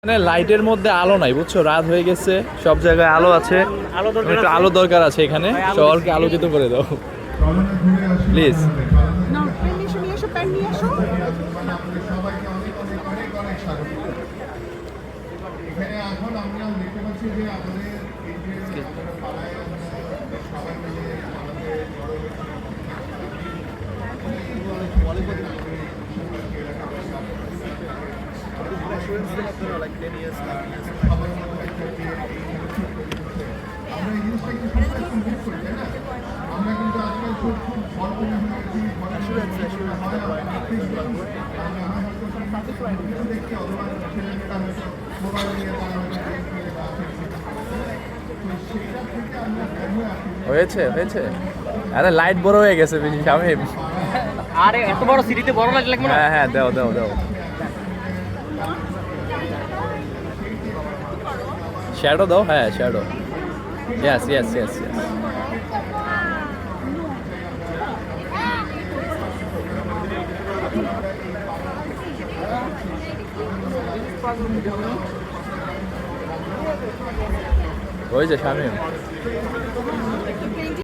মানে লাইটের মধ্যে আলো নাই, বুঝছো? রাত হয়ে গেছে, সব জায়গায় আলো আছে, একটু আলো দরকার আছে এখানে। শহরকে আলোকিত করে দাও প্লিজ। হয়েছে হয়েছে, আরে লাইট বড় হয়ে গেছে বেশি শামিম। আরে এত বড় সিটিতে বড় লাইট লাগবে না? হ্যাঁ হ্যাঁ, দাও দাও দাও। শ্যাডো দাও, হ্যাঁ shadow. Yes yes yes yes. হয়েছে শামিম।